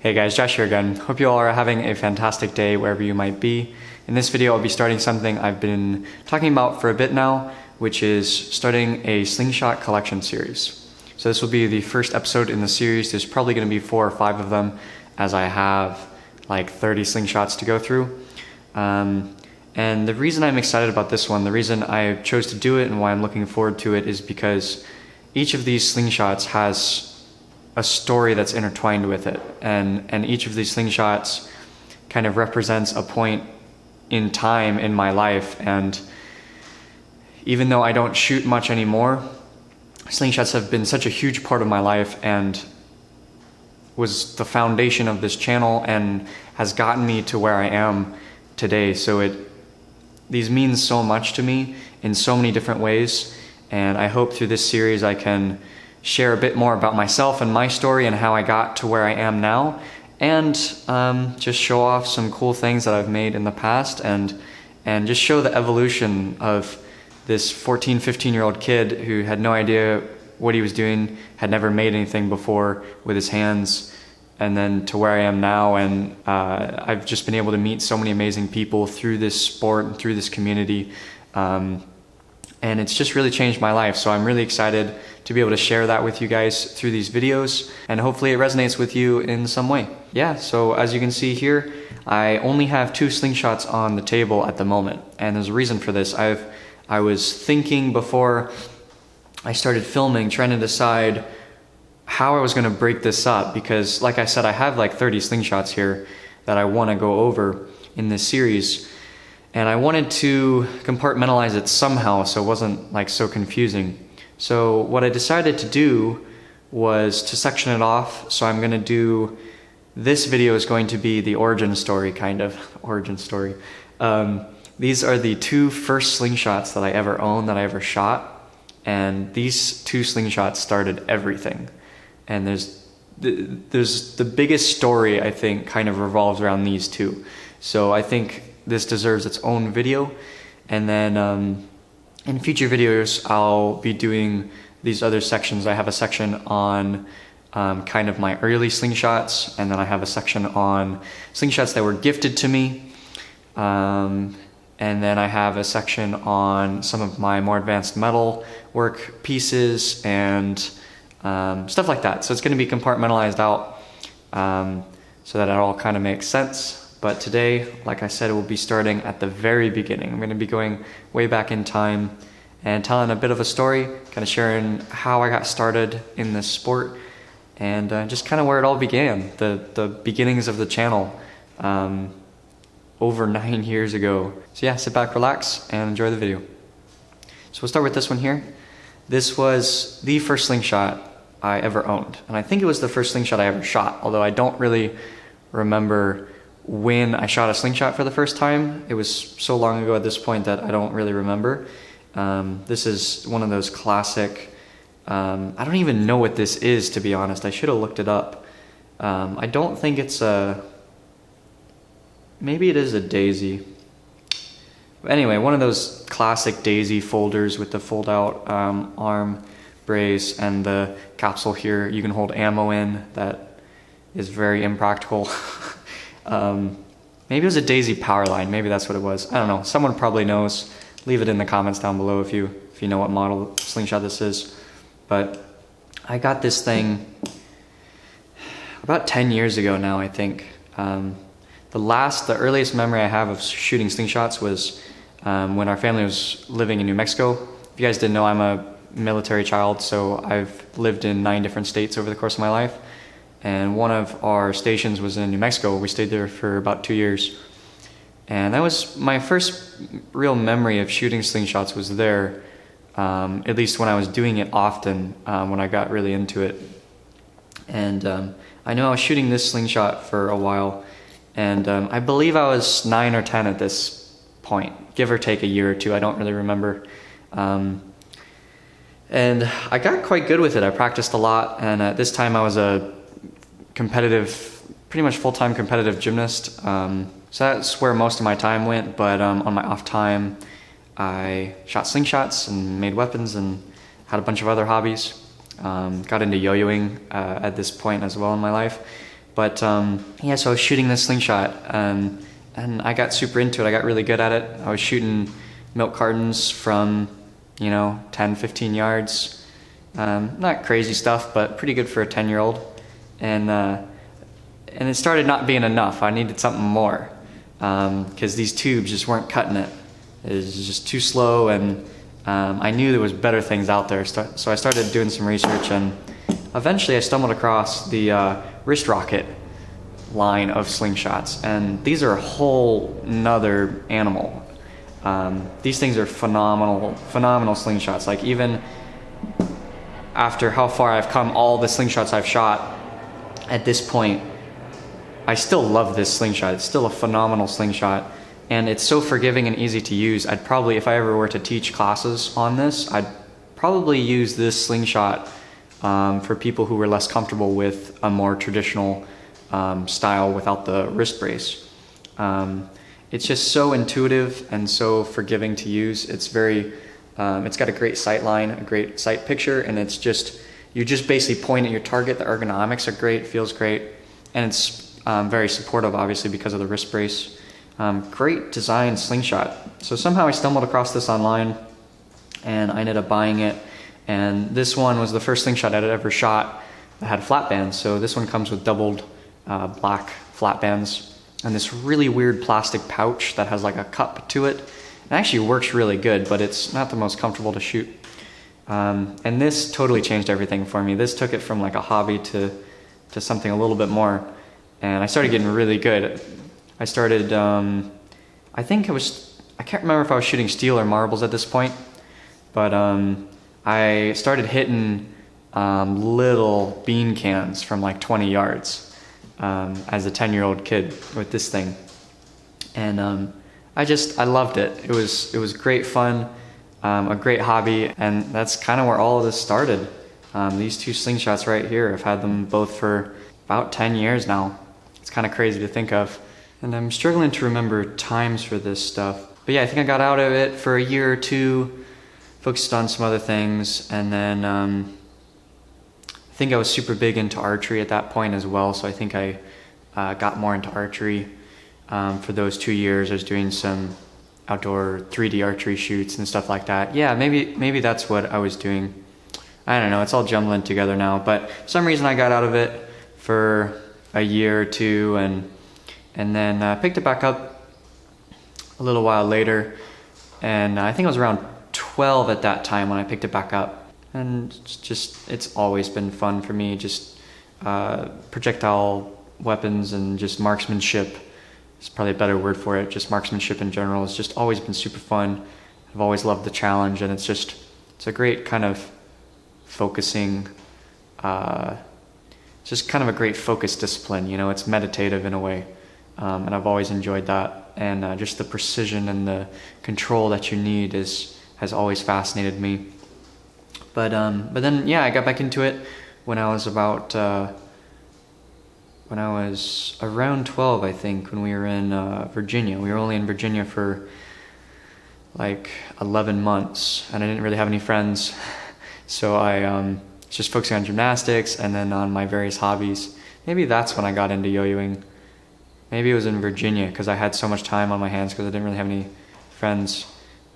Hey guys, Josh here again. Hope you all are having a fantastic day wherever you might be. In this video, I'll be starting something I've been talking about for a bit now, which is starting a Slingshot collection series. So this will be the first episode in the series. There's probably going to be 4 or 5 of them, as I have like 30 slingshots to go through. And the reason I'm excited about this one, the reason I chose to do it and why I'm looking forward to it is because each of these slingshots has a story that's intertwined with it, and each of these slingshots kind of represents a point in time in my life. And even though I don't shoot much anymore, slingshots have been such a huge part of my life and was the foundation of this channel and has gotten me to where I am today. So these mean so much to me in so many different ways, and I hope through this series I can share a bit more about myself and my story and how I got to where I am now, and just show off some cool things that I've made in the past, and just show the evolution of this 14, 15-year-old kid who had no idea what he was doing, had never made anything before with his hands, and then to where I am now. And I've just been able to meet so many amazing people through this sport and through this community, and it's just really changed my life. So I'm really excited to be able to share that with you guys through these videos, and hopefully it resonates with you in some way. Yeah, so as you can see here, I only have 2 slingshots on the table at the moment, and there's a reason for this. I was thinking before I started filming, trying to decide how I was going to break this up, because like I said, I have like 30 slingshots here that I want to go over in this series, and I wanted to compartmentalize it somehow so it wasn't like so confusing. So what I decided to do was to section it off. So I'm going to do, this video is going to be the origin story, kind of origin story. These are the 2 first slingshots that I ever owned, that I ever shot, and these 2 slingshots started everything. And there's the biggest story, I think, kind of revolves around these 2. So I think this deserves its own video, and then in future videos I'll be doing these other sections. I have a section on kind of my early slingshots, and then I have a section on slingshots that were gifted to me, and then I have a section on some of my more advanced metal work pieces and stuff like that. So it's going to be compartmentalized out so that it all kind of makes sense. But today, like I said, it will be starting at the very beginning. I'm going to be going way back in time and telling a bit of a story, kind of sharing how I got started in this sport, and just kind of where it all began, the beginnings of the channel over 9 years ago. So yeah, sit back, relax, and enjoy the video. So we'll start with this one here. This was the first slingshot I ever owned, and I think it was the first slingshot I ever shot, although I don't really remember when I shot a slingshot for the first time. It was so long ago at this point that I don't really remember. This is one of those classic, I don't even know what this is, to be honest. I should have looked it up. I don't think it's maybe it is a daisy. But anyway, one of those classic daisy folders with the fold out arm brace and the capsule here you can hold ammo in. That is very impractical. Maybe it was a daisy power line. Maybe that's what it was. I don't know. Someone probably knows. Leave it in the comments down below if you know what model slingshot this is. But I got this thing about 10 years ago now, I think. The earliest memory I have of shooting slingshots was when our family was living in New Mexico. If you guys didn't know, I'm a military child, so I've lived in 9 different states over the course of my life. And one of our stations was in New Mexico. We stayed there for about 2 years. And that was my first real memory of shooting slingshots, was there, at least when I was doing it often, when I got really into it. And I know I was shooting this slingshot for a while, and I believe I was 9 or 10 at this point, give or take a year or 2, I don't really remember. And I got quite good with it. I practiced a lot, and at this time I was a competitive, pretty much full-time competitive gymnast. So that's where most of my time went, but on my off time I shot slingshots and made weapons and had a bunch of other hobbies. Got into yo-yoing at this point as well in my life. But yeah, so I was shooting this slingshot, and I got super into it. I got really good at it. I was shooting milk cartons from, 10, 15 yards. Not crazy stuff, but pretty good for a 10-year-old. And it started not being enough. I needed something more, because these tubes just weren't cutting it. It was just too slow, and I knew there was better things out there. So I started doing some research, and eventually I stumbled across the wrist rocket line of slingshots, and these are a whole nother animal. These things are phenomenal slingshots. Like, even after how far I've come, all the slingshots I've shot at this point, I still love this slingshot. It's still a phenomenal slingshot, and it's so forgiving and easy to use. I'd probably, if I ever were to teach classes on this, I'd probably use this slingshot for people who were less comfortable with a more traditional style without the wrist brace. It's just so intuitive and so forgiving to use. It's very, it's got a great sight line, a great sight picture, and it's just, you just basically point at your target. The ergonomics are great, feels great, and it's very supportive, obviously, because of the wrist brace. Great design slingshot. So somehow I stumbled across this online, and I ended up buying it. And this one was the first slingshot I'd ever shot that had flat bands. So this one comes with doubled black flat bands and this really weird plastic pouch that has like a cup to it. It actually works really good, but it's not the most comfortable to shoot. And this totally changed everything for me. This took it from like a hobby to something a little bit more. And I started getting really good. I started, I can't remember if I was shooting steel or marbles at this point, but I started hitting little bean cans from like 20 yards as a 10-year-old kid with this thing. And I loved it. It was great fun, a great hobby, and that's kind of where all of this started. These two slingshots right here, I've had them both for about 10 years now. It's kind of crazy to think of. And I'm struggling to remember times for this stuff. But yeah, I think I got out of it for a year or two, focused on some other things, and then I think I was super big into archery at that point as well, so I think I got more into archery for those 2 years. I was doing some outdoor 3D archery shoots and stuff like that. Yeah, maybe that's what I was doing. I don't know, it's all jumbling together now, but for some reason I got out of it for a year or two, and then picked it back up a little while later, and I think I was around 12 at that time when I picked it back up. And it's always been fun for me, just projectile weapons and just marksmanship is probably a better word for it. Just marksmanship in general has just always been super fun. I've always loved the challenge, and it's a great kind of focusing, just kind of a great focus discipline, it's meditative in a way. And I've always enjoyed that, and just the precision and the control that you need has always fascinated me. But then yeah, I got back into it when I was around 12, I think, when we were in Virginia. We were only in Virginia for like 11 months, and I didn't really have any friends, so I was just focusing on gymnastics and then on my various hobbies. Maybe that's when I got into yo-yoing. Maybe it was in Virginia because I had so much time on my hands because I didn't really have any friends.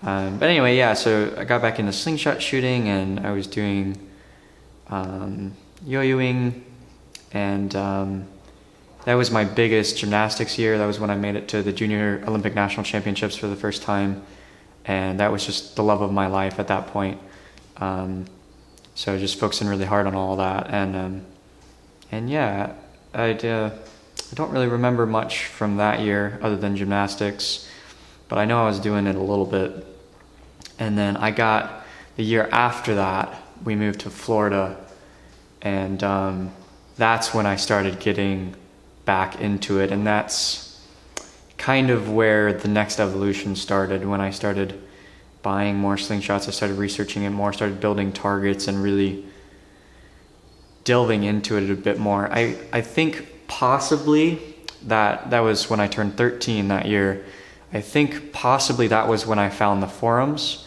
But anyway, yeah, so I got back into slingshot shooting, and I was doing yo-yoing, and that was my biggest gymnastics year. That was when I made it to the Junior Olympic National Championships for the first time, and that was just the love of my life at that point. So just focusing really hard on all that, and yeah, I don't really remember much from that year other than gymnastics, but I know I was doing it a little bit. And then the year after that, we moved to Florida, and that's when I started getting back into it, and that's kind of where the next evolution started. When I started buying more slingshots, I started researching it more, started building targets, and really delving into it a bit more. I think possibly that was when I turned 13 that year. I think possibly that was when I found the forums,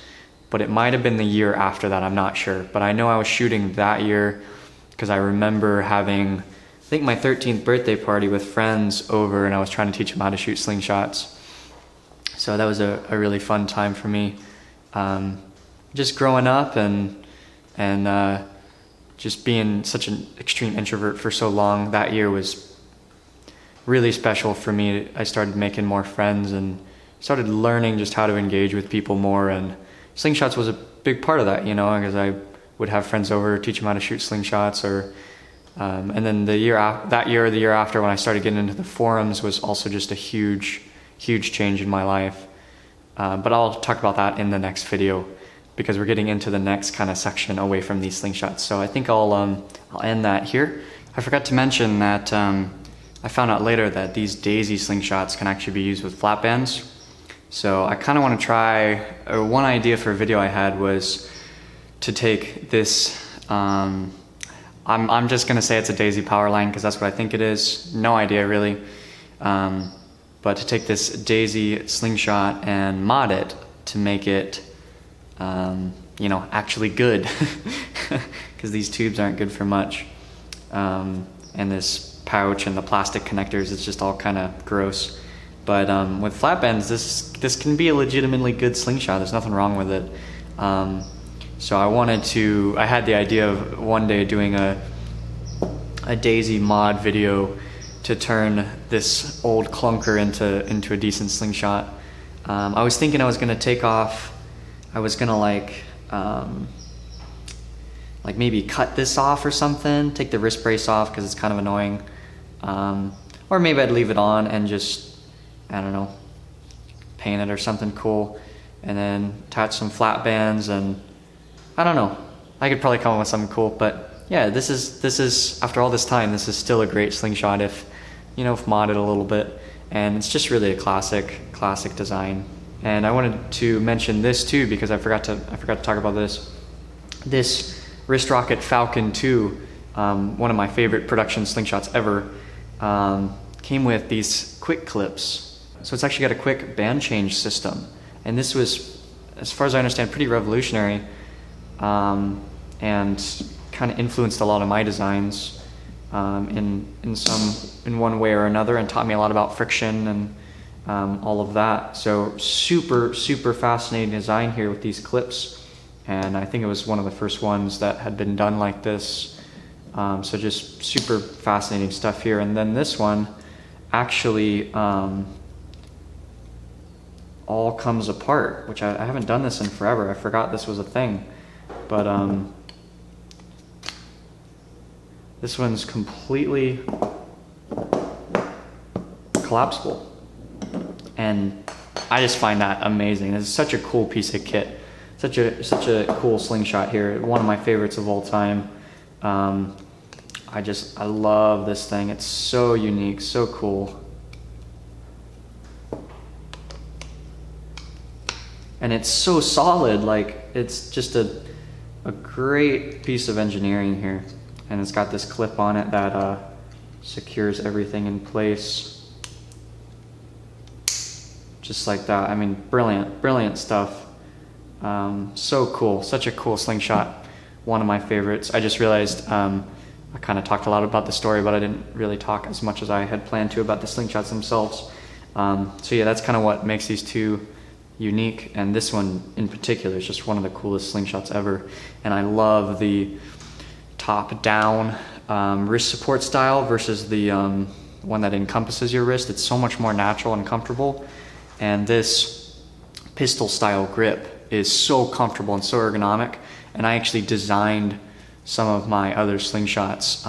but it might have been the year after that, I'm not sure. But I know I was shooting that year because I remember having think my 13th birthday party with friends over, and I was trying to teach them how to shoot slingshots. So that was a really fun time for me. Just growing up and just being such an extreme introvert for so long, that year was really special for me. I started making more friends and started learning just how to engage with people more, and slingshots was a big part of that, you know, because I would have friends over, teach them how to shoot slingshots, or and then the year after, when I started getting into the forums, was also just a huge change in my life. But I'll talk about that in the next video, because we're getting into the next kind of section away from these slingshots. So I think I'll end that here. I forgot to mention that I found out later that these daisy slingshots can actually be used with flat bands. So I kind of want to try, one idea for a video I had was to take this, I'm just going to say it's a daisy power line because that's what I think it is. No idea really. But to take this daisy slingshot and mod it to make it, you know, actually good, because these tubes aren't good for much. And this pouch and the plastic connectors, it's just all kind of gross. But with flat bends, this can be a legitimately good slingshot. There's nothing wrong with it. So I had the idea of one day doing a daisy mod video to turn this old clunker into a decent slingshot. I was thinking I was gonna like maybe cut this off or something, take the wrist brace off because it's kind of annoying. Or maybe I'd leave it on and just, I don't know, paint it or something cool, and then attach some flat bands, and I don't know. I could probably come up with something cool, but yeah, this is after all this time, this is still a great slingshot if modded a little bit, and it's just really a classic design. And I wanted to mention this too because I forgot to talk about this. This Wrist Rocket Falcon 2, one of my favorite production slingshots ever, came with these quick clips. So it's actually got a quick band change system, and this was, as far as I understand, pretty revolutionary, and kind of influenced a lot of my designs in one way or another, and taught me a lot about friction and all of that. So super fascinating design here with these clips, and I think it was one of the first ones that had been done like this. So just super fascinating stuff here. And then this one actually all comes apart, which I haven't done this in forever. I forgot this was a thing, but this one's completely collapsible, and I just find that amazing. It's such a cool piece of kit, such a cool slingshot here. One of my favorites of all time. I love this thing. It's so unique, so cool, and it's so solid. Like, it's just a great piece of engineering here. And it's got this clip on it that secures everything in place. Just like that. I mean, brilliant stuff. So cool, such a cool slingshot. One of my favorites. I just realized I kind of talked a lot about the story, but I didn't really talk as much as I had planned to about the slingshots themselves. So yeah, that's kind of what makes these two unique. And this one in particular is just one of the coolest slingshots ever. And I love the top-down wrist support style versus the one that encompasses your wrist. It's so much more natural and comfortable, and this pistol style grip is so comfortable and so ergonomic. And I actually designed some of my other slingshots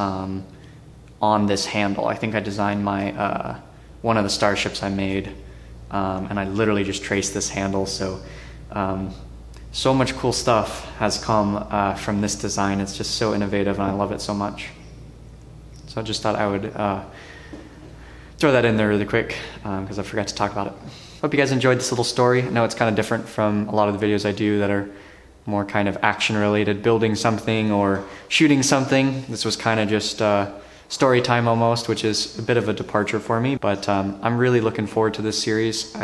on this handle. I think I designed my one of the starships I made, and I literally just traced this handle. So much cool stuff has come from this design. It's just so innovative, and I love it so much. So I just thought I would throw that in there really quick because I forgot to talk about it. Hope you guys enjoyed this little story. I know it's kind of different from a lot of the videos I do that are more kind of action related, building something or shooting something. This was kind of just story time almost, which is a bit of a departure for me, but I'm really looking forward to this series.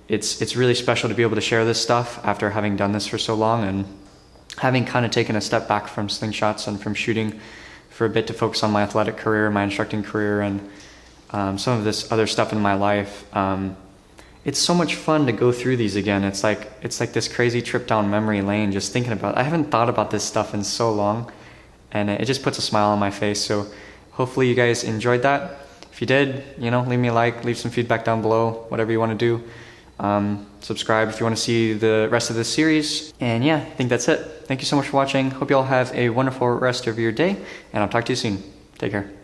It's really special to be able to share this stuff after having done this for so long and having kind of taken a step back from slingshots and from shooting for a bit to focus on my athletic career, my instructing career, and some of this other stuff in my life. It's so much fun to go through these again. It's like this crazy trip down memory lane just thinking about it. I haven't thought about this stuff in so long, and it just puts a smile on my face. So hopefully you guys enjoyed that. If you did, leave me a like, leave some feedback down below, whatever you want to do. Subscribe if you want to see the rest of this series. And yeah, I think that's it. Thank you so much for watching. Hope you all have a wonderful rest of your day, and I'll talk to you soon. Take care.